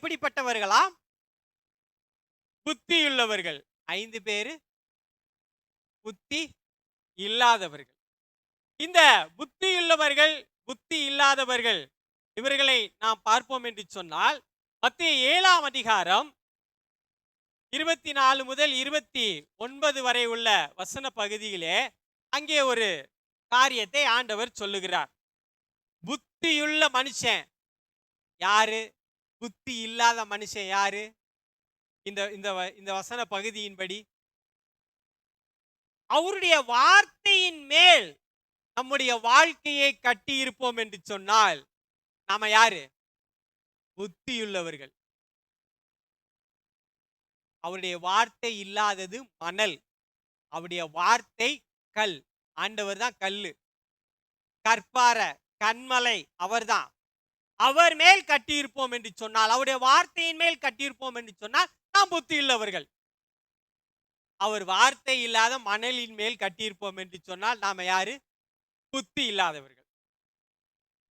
எப்படிப்பட்டவர்களாம்? புத்தியுள்ளவர்கள். 5 பேரு புத்தி இல்லாதவர்கள். இந்த புத்தியுள்ளவர்கள், புத்தி இல்லாதவர்கள் இவர்களை நாம் பார்ப்போம் என்று சொன்னால், மத்தேயு 7ஆம் அதிகாரம் 24 முதல் 29 வரை உள்ள வசன பகுதியிலே அங்கே ஒரு காரியத்தை ஆண்டவர் சொல்லுகிறார். புத்தியுள்ள மனுஷன் யாரு? புத்தி இல்லாத மனுஷன் யாரு? இந்த இந்த இந்த வசன பகுதியின்படி அவருடைய வார்த்தையின் மேல் நம்முடைய வாழ்க்கையை கட்டி இருப்போம் என்று சொன்னால் நாம யாரு? புத்தியுள்ளவர்கள். அவருடைய வார்த்தை இல்லாதது மணல், அவருடைய வார்த்தை கல். ஆண்டவர் தான் கல்லு, கற்பார, கண்மலை அவர்தான். அவர் மேல் கட்டியிருப்போம் என்று சொன்னால், அவருடைய வார்த்தையின் மேல் கட்டியிருப்போம் என்று சொன்னால் நாம் புத்தியுள்ளவர்கள். அவர் வார்த்தை இல்லாத மணலின் மேல் கட்டியிருப்போம் என்று சொன்னால் நாம யாரு? புத்தி இல்லாதவர்கள்.